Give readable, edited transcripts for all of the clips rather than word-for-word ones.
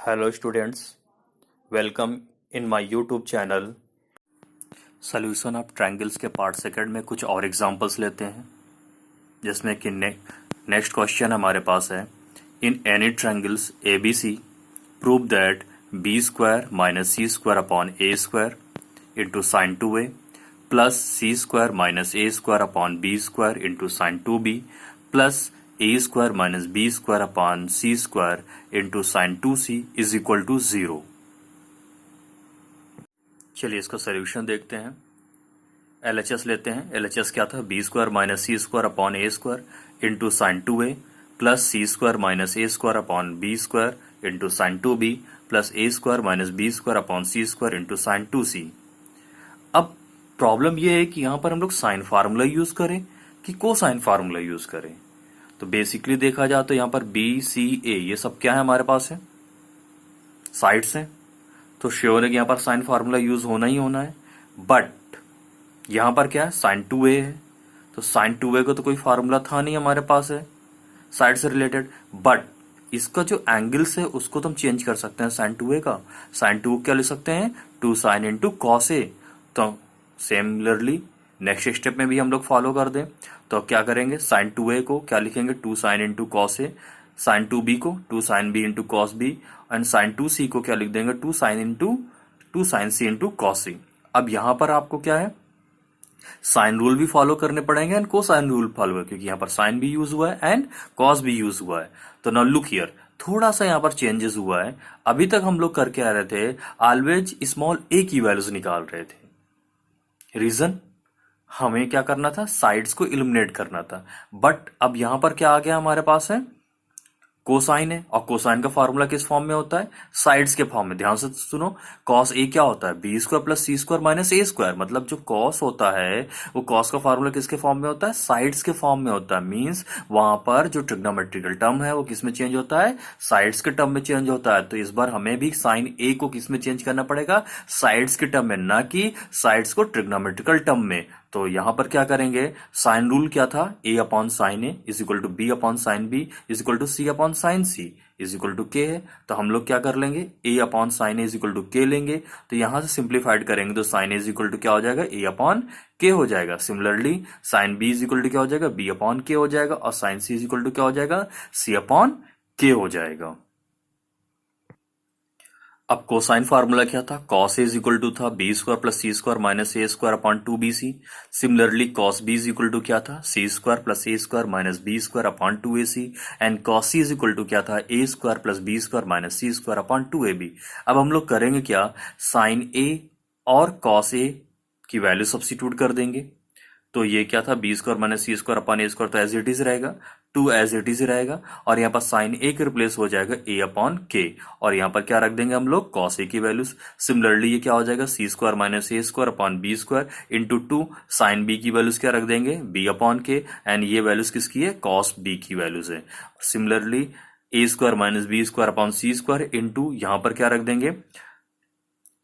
Hello students, welcome in my YouTube channel. Solution of triangles के part second में कुछ और एग्जांपल्स लेते हैं, जिसमें कि नेक्स्ट क्वेश्चन हमारे पास है, in any triangles A B C prove that B square minus C square upon A square into sine 2a plus C square minus A square upon B square into sine 2b plus A square minus B square upon C square into sine 2c is equal to 0। चलिए इसका solution देखते हैं। LHS लेते हैं। LHS क्या था? B square minus C square upon A square into sine 2a plus C square minus A square upon B square into sine 2b plus A square minus B square upon C square into sine 2c। अब problem यह है कि यहां पर हम लोग sine formula use करें कि कोसाइन फार्मूला यूज करें। तो बेसिकली देखा जाए तो यहां पर बी सी ए ये सब क्या है हमारे पास है, साइड्स हैं। तो श्योर है कि यहां पर साइन फार्मूला यूज होना ही होना है। बट यहां पर क्या है, साइन 2a है, तो साइन 2a को तो कोई फार्मूला था नहीं हमारे पास है साइड से रिलेटेड। बट इसका जो एंगल्स है उसको तो हम चेंज कर सकते हैं। साइन 2a का साइन 2 क्या लिख सकते हैं, 2 साइन इंटू कॉस ए। तो सिमिलरली नेक्स्ट स्टेप में भी हम लोग फॉलो कर दें तो क्या करेंगे, साइन 2a को क्या लिखेंगे, 2 sine into cos A, sine 2b को 2 sine B into cos B, and sine 2c को क्या लिख देंगे, 2 sine C into cos C. अब यहां पर आपको क्या है, साइन रूल भी फॉलो करने पड़ेंगे एंड कोसाइन रूल फॉलो है, क्योंकि यहां पर साइन भी यूज हुआ है एंड कॉस भी यूज हुआ है। तो नाउ लुक हियर, थोड़ा सा यहां पर चेंजेस हुआ है। अभी तक हम लोग करके आ रहे थे ऑलवेज स्मॉल ए की वैल्यूज निकाल रहे थे। रीजन, हमें क्या करना था, साइड्स को इलिमिनेट करना था। बट अब यहां पर क्या आ गया हमारे पास है, कोसाइन है, और कोसाइन का फॉर्मूला किस फॉर्म में होता है, साइड्स के फॉर्म में। ध्यान से सुनो, कॉस ए क्या होता है, B square plus C square minus A square. मतलब जो कॉस होता है वो कॉस का फॉर्मूला किसके फॉर्म में होता है, साइड्स के फॉर्म में होता है। मींस वहां पर जो ट्रिग्नोमेट्रिकल टर्म है वो किस में चेंज होता है, साइड्स के टर्म में चेंज होता है। तो इस बार हमें भी साइन ए को किस में चेंज करना पड़ेगा, साइड्स के टर्म में, ना कि साइड्स को ट्रिग्नोमेट्रिकल टर्म में। तो यहां पर क्या करेंगे, साइन रूल क्या था, A upon sine A is equal to B upon sine B is equal to C upon sine C is equal to K है। तो हम लोग क्या कर लेंगे, A upon sine A is equal to K लेंगे। तो यहां से सिंप्लीफाइड करेंगे तो sine A is equal to क्या हो जाएगा, ए अपॉन के हो जाएगा। Similarly sine B is equal to क्या हो जाएगा, बी अपॉन के हो जाएगा, और sine C is equal to क्या हो जाएगा, सी अपॉन के हो जाएगा। अब कोसाइन फार्मूला क्या था, cos A is equal to था B square plus C square minus A square upon 2bc। Similarly cos B is equal to क्या था, C square plus A square minus B square upon 2ac। And cos C is equal to क्या था, A square plus B square minus C square upon 2ab। अब हम लोग करेंगे क्या, sign ए और कॉस ए की वैल्यू सब्स्टिट्यूट कर देंगे। तो ये क्या था, B square minus C square upon A square, तो एज इट इज रहेगा, 2 एज इट इज रहेगा। और यहाँ पर साइन ए के रिप्लेस हो जाएगा ए अपॉन के, और यहाँ पर क्या रख देंगे हम लोग, कॉस ए की वैल्यूज। सिमिलरली ये क्या हो जाएगा, C square minus A square upon B square into 2 sine B की वैल्यूज क्या रख देंगे, बी अपॉन के, एंड ये वैल्यूज किसकी है, कॉस बी की वैल्यूज है। Similarly A square minus B square upon C square into यहाँ पर क्या रख देंगे,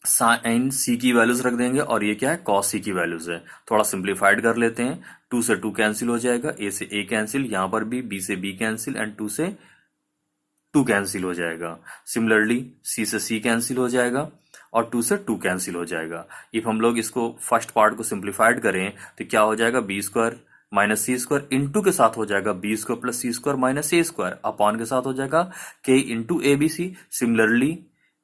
साइन सी की वैल्यूज रख देंगे, और ये क्या है, कॉस सी की वैल्यूज है। थोड़ा सिंप्लीफाइड कर लेते हैं, 2 से 2 कैंसिल हो जाएगा, ए से ए कैंसिल, यहां पर भी बी से बी कैंसिल, एंड 2 से 2 कैंसिल हो जाएगा। सिमिलरली सी से सी कैंसिल हो जाएगा, और 2 से 2 कैंसिल हो जाएगा। इफ हम लोग इसको फर्स्ट पार्ट को सिंप्लीफाइड करें तो क्या हो जाएगा, B square minus C square into के साथ हो जाएगा B square plus C square minus A square, upon के साथ हो जाएगा K into A B C. Similarly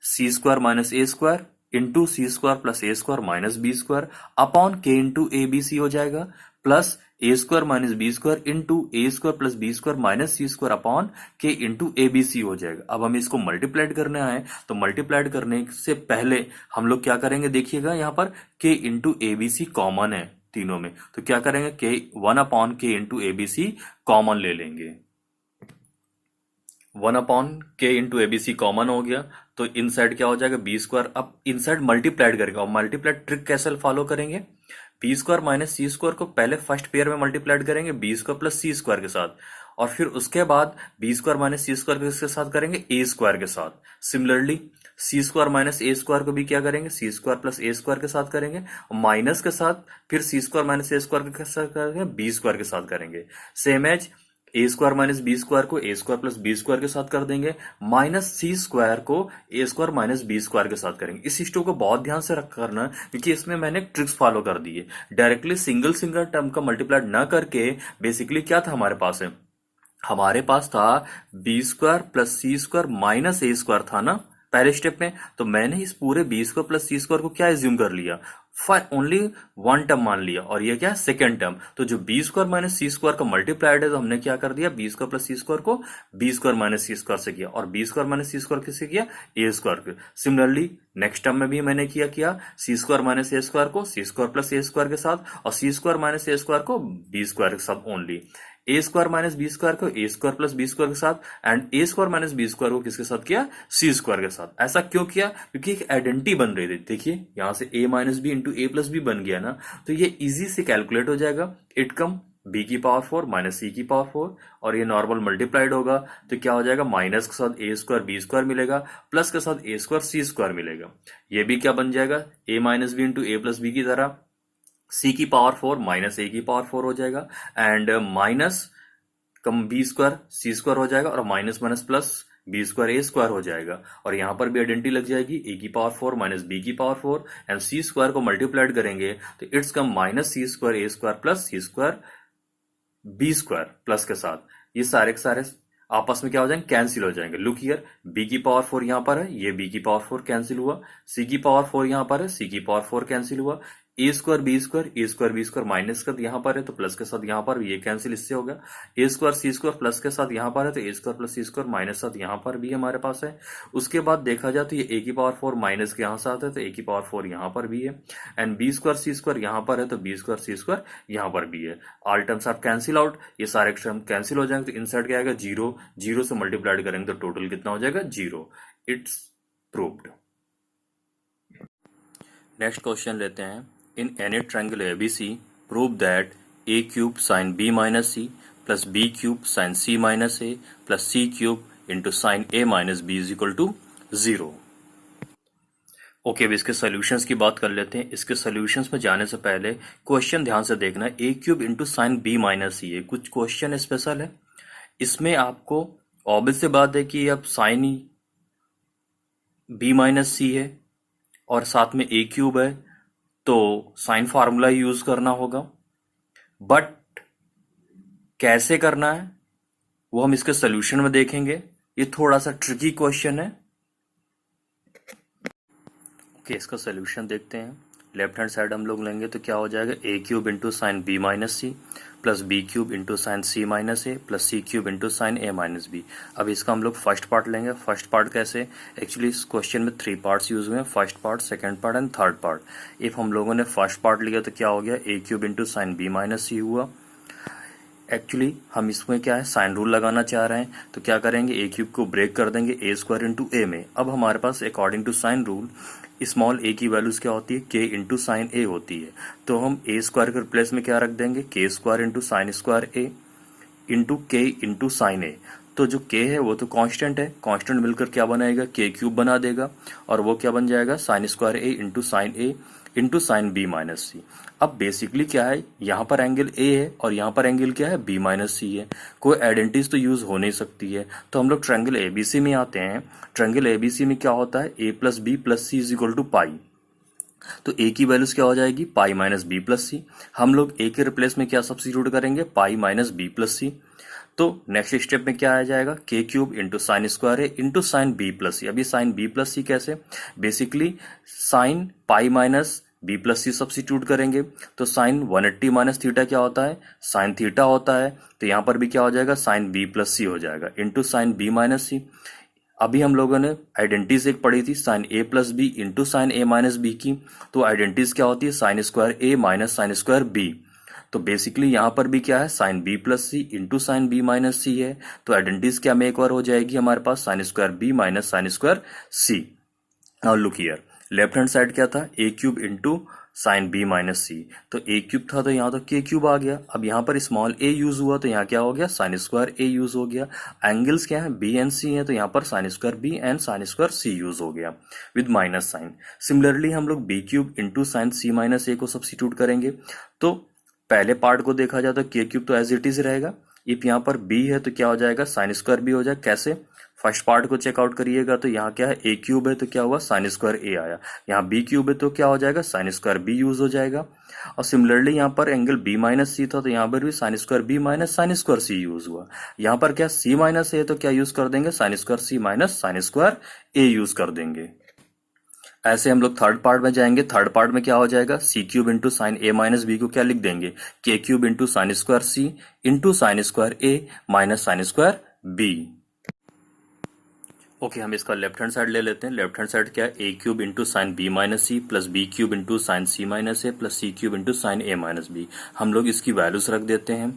C square minus A square into C square plus A square minus B square upon K into A B C हो जाएगा, plus A square minus B square into A square plus B square minus C square upon K into A B C हो जाएगा। अब हम इसको multiplied करने आए तो मल्टीप्लाइड करने से पहले हम लोग क्या करेंगे, देखिएगा यहाँ पर K into A B C common है तीनों में, तो क्या करेंगे, के 1 upon K into A B C common ले लेंगे। 1 upon K into ABC common हो गया, तो इन साइड क्या हो जाएगा, बी स्क्वायर। अब इन साइड मल्टीप्लाइड करेंगे, और मल्टीप्लाइड ट्रिक कैसे फॉलो करेंगे, B square minus C square को पहले फर्स्ट पेयर में मल्टीप्लाइड करेंगे B square plus C square के साथ, और फिर उसके बाद B square minus C square के साथ करेंगे ए स्क्वायर के साथ। Similarly C square minus A square को भी क्या करेंगे, सी स्क्वायर प्लस ए स्क्वायर के साथ करेंगे, माइनस के साथ फिर सी स्क्वायर माइनस ए स्क्वायर के साथ करेंगे, बी स्क्वायर के साथ करेंगे। Same as A square minus B square को A square plus B square के साथ कर देंगे, माइनस सी स्क्वायर को A square minus B square के साथ करेंगे। इस स्टेप को बहुत ध्यान से रख करना, क्योंकि इसमें मैंने ट्रिक्स फॉलो कर दी है। डायरेक्टली सिंगल सिंगल टर्म का मल्टीप्लाइड ना करके बेसिकली क्या था हमारे पास है, हमारे पास था B square plus C square minus A square था ना पहले स्टेप में। तो मैंने इस पूरे B square plus C square को क्या एज्यूम कर लिया, ओनली वन टर्म मान लिया, और ये क्या है सेकेंड टर्म। तो जो B square minus C square का मल्टीप्लाइड है, तो हमने क्या कर दिया, B square plus C square को B square minus C square से किया, और B square minus C square किससे किया, ए स्क्वायर के। सिमिलरली नेक्स्ट टर्म में भी मैंने किया सी स्क्वायर माइनस ए स्क्वायर को सी स्क्वायर प्लस ए स्क्वायर के साथ, और सी स्क्वायर माइनस ए स्क्वायर को बी स्क्वायर के साथ only, A square minus B square को A square plus B square के साथ, and A square minus B square को किसके साथ किया, सी स्क्वायर के साथ। ऐसा क्यों किया, क्योंकि एक आइडेंटिटी बन रही थी। देखिए यहां से ए माइनस बी इंटू ए प्लस बी बन गया ना, तो ये इजी से कैलकुलेट हो जाएगा। इट कम बी की पावर 4 माइनस सी की पावर 4, और ये नॉर्मल मल्टीप्लाइड होगा, तो क्या हो जाएगा, माइनस के साथ ए स्क्वायर बी स्क्वायर मिलेगा, प्लस के साथ ए स्क्वायर सी स्क्वायर मिलेगा। ये भी क्या बन जाएगा, ए माइनस बी इंटू ए प्लस बी की तरह, सी की पावर 4 माइनस ए की पावर 4 हो जाएगा, एंड माइनस कम बी स्क्वायर सी स्क्वायर हो जाएगा, और minus minus plus B square A square हो जाएगा। और यहां पर भी आइडेंटिटी लग जाएगी, ए की पावर 4 माइनस बी की पावर 4, एंड सी स्क्वायर को मल्टीप्लाइड करेंगे तो it's come minus C square A square plus C square B square plus के साथ। ये सारे के सारे आपस में क्या हो जाएंगे, कैंसिल हो जाएंगे। लुक हियर, बी की पावर 4 यहां पर है, ये बी की पावर 4 कैंसिल हुआ, सी की पावर 4 यहां पर है, सी की पावर 4 कैंसिल हुआ, ए स्क्वायर बी स्क्वायर माइनस का यहां पर है तो प्लस के साथ यहां पर ये कैंसिल इससे हो गया, ए स्क्वायर सी स्क्वायर प्लस के साथ यहां पर है तो ए square plus C square minus साथ यहां पर भी हमारे पास है। उसके बाद देखा जाए तो ये ए की पावर 4 माइनस के यहां से आता है तो ए की पावर 4 यहां पर भी है, and B square C square यहां पर है तो बी स्क्वायर सी स्क्वायर यहां पर भी है। All terms are cancel out, ये सारे टर्म कैंसिल हो जाएंगे, तो इनसाइड क्या आएगा, जीरो, जीरो से मल्टीप्लाइड करेंगे तो टोटल कितना हो जाएगा, zero. It's proved. Next question लेते हैं, in any triangle ABC prove that a cube sin b minus c plus b cube sin c minus a plus c cube into sin a minus b is equal to 0। Okay, अब इसके solutions की बात कर लेते हैं। इसके solutions में जाने से पहले क्वेश्चन ध्यान से देखना, a cube into sine B minus C, कुछ क्वेश्चन स्पेशल है। इसमें आपको ऑब्वियस सी बात है कि अब साइन बी माइनस सी है और साथ में a क्यूब है, तो साइन फार्मूला यूज करना होगा। बट कैसे करना है वो हम इसके सॉल्यूशन में देखेंगे। ये थोड़ा सा ट्रिकी क्वेश्चन है। ओके, इसका सॉल्यूशन देखते हैं। लेफ्ट हैंड साइड हम लोग लेंगे तो क्या हो जाएगा, A cube into sine B minus C plus B cube into sine C minus A plus C cube into sine A minus B. अब इसका हम लोग फर्स्ट पार्ट लेंगे। फर्स्ट पार्ट कैसे, एक्चुअली इस क्वेश्चन में 3 पार्ट्स यूज हुए हैं, first part, second part and third part. If हम लोगों ने फर्स्ट पार्ट लिया तो क्या हो गया, A cube into sine B minus C हुआ। एक्चुअली हम इसमें क्या है, साइन रूल लगाना चाह रहे हैं, तो क्या करेंगे, ए क्यूब को ब्रेक कर देंगे ए स्क्वायर इंटू ए में। अब हमारे पास according to sine rule small A की वैल्यूज क्या होती है, के इंटू साइन ए होती है। तो हम ए स्क्वायर के प्लेस में क्या रख देंगे, के square into sine square A into के इंटू साइन ए। तो जो के है वो तो कांस्टेंट है, कांस्टेंट मिलकर क्या बनाएगा, के क्यूब बना देगा, और वो क्या बन जाएगा, sine square A into sine B minus सी। अब बेसिकली क्या है, यहाँ पर एंगल ए है और यहाँ पर एंगल क्या है, बी माइनस सी है। कोई आइडेंटिटीज तो यूज हो नहीं सकती है, तो हम लोग ट्रायंगल एबीसी में आते हैं। ट्रायंगल एबीसी में क्या होता है, A plus B plus C is equal to pi. तो ए की वैल्यूज क्या हो जाएगी, pi minus B plus C. हम लोग ए के रिप्लेस में क्या सब्स्टिट्यूट करेंगे, pi minus B plus C. तो नेक्स्ट स्टेप में क्या आ जाएगा, K cube into sine square A into sine B plus C. अभी साइन बी प्लस सी कैसे, basically sine pi minus B plus सी सब्स्टिट्यूट करेंगे, तो साइन 180 माइनस थीटा क्या होता है, साइन थीटा होता है। तो यहां पर भी क्या हो जाएगा, साइन बी प्लस सी हो जाएगा इंटू साइन बी माइनस सी। अभी हम लोगों ने आइडेंटिटीज एक पढ़ी थी, sign A plus B into sine A minus B की। तो आइडेंटिटीज क्या होती है, sign square A minus sine square B. तो बेसिकली यहां पर भी क्या है, साइन बी प्लस सी into sine B minus C है। तो आइडेंटिटीज क्या में एक बार हो जाएगी हमारे पास, sine square B minus sine square C. Now look here, left hand side क्या था, A cube into sine B minus C. तो ए क्यूब था तो यहाँ तो के क्यूब आ गया। अब यहाँ पर स्मॉल ए यूज हुआ तो यहाँ क्या हो गया, साइन स्क्वायर ए यूज हो गया। एंगल्स क्या है, बी एंड सी है, तो यहाँ पर sine square B and sine square C use हो गया विद माइनस साइन। सिमिलरली हम लोग B cube into sine C minus A को सब्स्टिट्यूट करेंगे। तो पहले पार्ट को देखा जाए तो के क्यूब तो एज इट इज रहेगा, इफ यहाँ पर b है तो क्या हो जाएगा, साइन स्क्वायर b हो जाएगा। कैसे, फर्स्ट पार्ट को चेकआउट करिएगा तो यहाँ क्या है, a क्यूब है तो क्या हुआ, साइन स्क्वायर a आया। यहाँ b क्यूब है तो क्या हो जाएगा, साइन स्क्वायर b यूज हो जाएगा। और सिमिलरली यहाँ पर एंगल b माइनस सी था तो यहाँ पर भी sine square b minus sine square C use हुआ। यहाँ पर क्या c माइनस a है तो क्या यूज कर देंगे, sine square c minus sine square a use कर देंगे। ऐसे हम लोग थर्ड पार्ट में जाएंगे। थर्ड पार्ट में क्या हो जाएगा, C cube into sine A minus B को क्या लिख देंगे, K cube into sine square C into sine square A minus sine square B. Okay, हम इसका लेफ्ट हैंड साइड ले लेते हैं। लेफ्ट हैंड साइड क्या है, A cube into sine B minus C plus B cube into sine C minus A plus C cube into sine A minus B. हम लोग इसकी वैल्यूज रख देते हैं।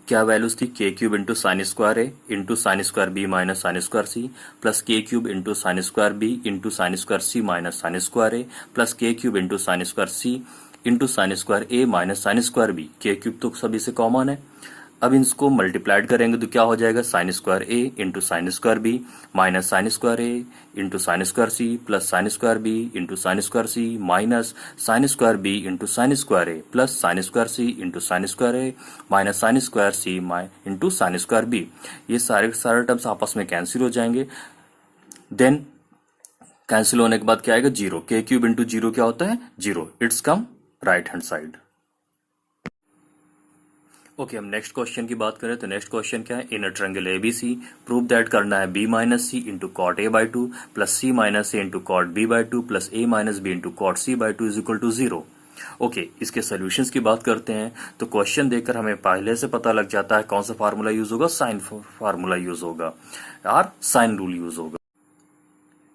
क्या वैल्यूज थी, K cube into sine square A into sine square B minus sine square C plus K cube into sine square B into sine square C minus sine square A plus K cube into sine square C into sine square A minus sine square B. K cube तो सभी से common है। अब इसको multiplied करेंगे तो क्या हो जाएगा, sine square A into sine square B minus sine square A into sine square C plus sine square B into sine square C minus sine square B into sine square A plus sine square C into sine square A minus sine square C into sine square B. ये सारे terms आपस में cancel हो जाएंगे। Then cancel होने के बाद क्या आएगा, जीरो। के क्यूब इंटू जीरो क्या होता है, zero. It's come right hand side. Okay, हम नेक्स्ट क्वेश्चन की बात करें तो नेक्स्ट क्वेश्चन क्या है, in a triangle ABC prove that करना है B minus C into cot A by two plus C minus A into cot B by two plus A minus B into cot C by two is equal to zero. Okay, इसके solutions की बात करते हैं तो question देखकर हमें पहले से पता लग जाता है कौन सा फार्मूला यूज होगा, साइन फार्मूला यूज होगा और साइन रूल यूज होगा।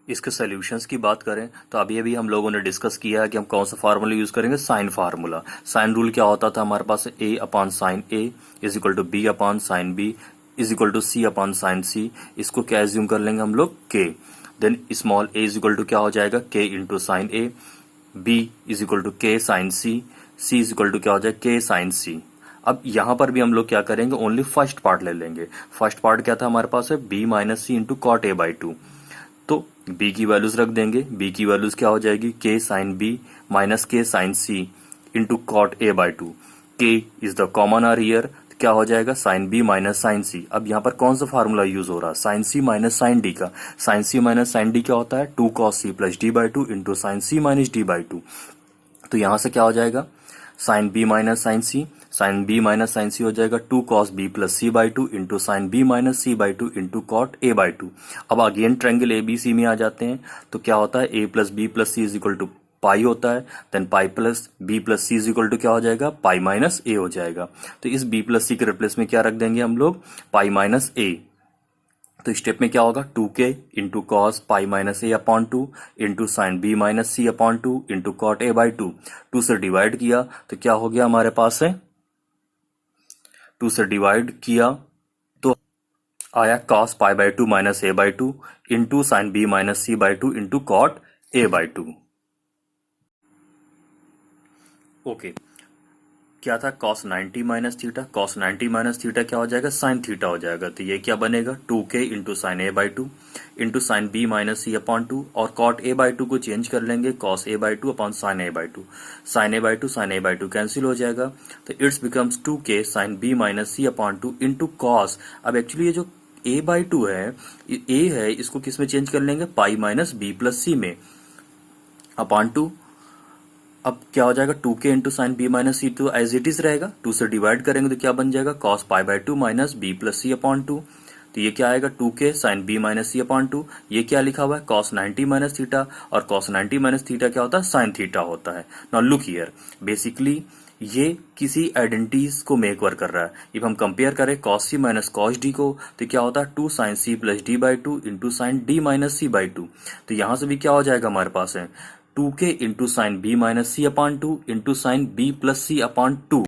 इसके सॉल्यूशंस की बात करें तो अभी अभी हम लोगों ने डिस्कस किया है कि हम कौन सा फार्मूला यूज करेंगे, साइन फार्मूला। साइन रूल क्या होता था हमारे पास, A upon sine A is equal to B upon sine B is equal to C upon sine C. इसको क्या एज्यूम कर लेंगे हम लोग, K. Then small a is equal to क्या हो जाएगा, K into sine A, B is equal to K sine C, C is equal to क्या हो जाएगा, के साइन सी। अब यहां पर भी हम लोग क्या करेंगे, ओनली फर्स्ट पार्ट ले लेंगे। फर्स्ट पार्ट क्या था हमारे पास है, B minus C into cot A by two. तो b की वैल्यूज रख देंगे। b की वैल्यूज क्या हो जाएगी, k sine b minus k sine c into cot a by two. k is the common are here, क्या हो जाएगा, sine b minus sine c। अब यहाँ पर कौन सा फार्मूला यूज हो रहा है, sine c minus sine d का। Sine c minus sine d क्या होता है, 2 cos c plus d by two into sine c minus d by two. तो यहां से क्या हो जाएगा, sine b minus sine c, sine b minus sine c हो जाएगा 2 cos b plus c by two into sine b minus c by two into cot a by two. अब again triangle ABC में आ जाते हैं तो क्या होता है, a plus B plus C is equal to pi होता है। Then pi plus B plus C is equal to क्या हो जाएगा, पाई माइनस ए हो जाएगा। तो इस b प्लस सी के रिप्लेस में क्या रख देंगे हम लोग, पाई माइनस ए। तो स्टेप में क्या होगा, 2k into cos pi minus A upon two into sine B minus C upon two into cot A by two. 2 से डिवाइड किया तो क्या हो गया हमारे पास है, 2 से डिवाइड किया तो आया cos pi by two minus A by two into sine B minus C by two into cot A by two. Okay, क्या था, cos 90 minus theta. Cos 90 minus theta क्या हो जाएगा, साइन थीटा हो जाएगा। तो ये क्या बनेगा, 2k into sine A by two into sine B minus C upon two, और कॉट ए बाई टू को चेंज कर लेंगे, cos A by two upon sine A by two. Sign A by two sign A by टू कैंसिल हो जाएगा तो it's becomes 2k sine B minus C upon two into cos. अब actually ये जो ए बाई टू है, ए है, इसको किस में चेंज कर लेंगे, pi minus B plus C में अपॉन टू। अब क्या हो जाएगा, 2k into sine B minus C तो एज इट इज रहेगा। 2 से डिवाइड करेंगे तो क्या बन जाएगा, cos pi by two minus B plus C upon two. तो ये क्या आएगा, 2k sine B minus C upon two. ये क्या लिखा हुआ है, कॉस 90 माइनस थीटा, और कॉस 90 माइनस थीटा क्या होता है, साइन थीटा होता है। नाउ लुक हियर, बेसिकली ये किसी आइडेंटिटीज को मेक ओवर कर रहा है। इफ हम कंपेयर करें cos C minus cos D को तो क्या होता है, 2 sine C plus D by two into sine D minus C by two. तो यहां से भी क्या हो जाएगा हमारे पास है, 2k into sine B minus C upon two into sine B plus C upon two.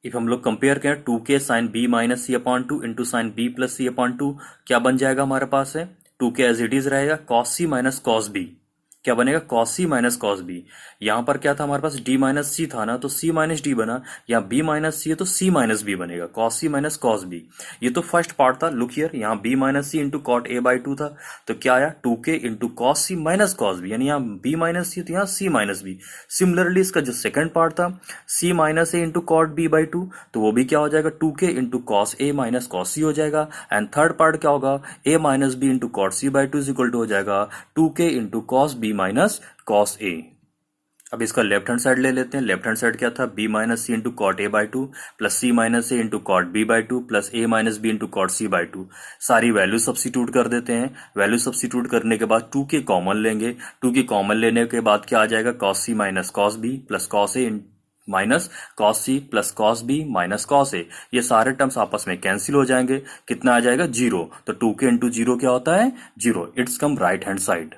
If हम लोग कंपेयर करें 2k sine B minus C upon two into sine B plus C upon two, क्या बन जाएगा हमारे पास है, 2k as it is रहेगा, cos C minus cos B क्या बनेगा cos C minus cos B. यहाँ पर क्या था हमारे पास डी माइनस सी था ना, तो सी माइनस डी बना। यहाँ बी माइनस सी है तो सी माइनस बी बनेगा, cos C minus cos B. ये तो फर्स्ट पार्ट था। लुक हियर, यहाँ B minus C into cot A by two था, तो क्या आया 2k into cos C minus cos B, यानी यहाँ बी माइनस सी तो यहाँ सी माइनस बी। सिमिलरली इसका जो सेकंड पार्ट था C minus A into cot B by two, तो वो भी क्या हो जाएगा 2k into cos A minus cos C हो जाएगा। एंड थर्ड पार्ट क्या होगा A minus B into cot C by two is equal to हो जाएगा 2k into cos B minus cos A. अब इसका लेफ्ट हैंड साइड ले लेते हैं। लेफ्ट हैंड साइड क्या था B minus C into cot A by two plus C minus A into cot B by two plus A minus B into cot C by two. सारी value substitute कर देते हैं। Value substitute करने के बाद 2k common लेंगे। 2k common लेने के बाद क्या आ जाएगा cos C minus cos B plus cos A minus cos C plus cos B minus cos A. ये सारे टर्म्स आपस में कैंसिल हो जाएंगे। कितना आ जाएगा 0। तो 2k इंटू 0 क्या होता है 0। It's come right hand side.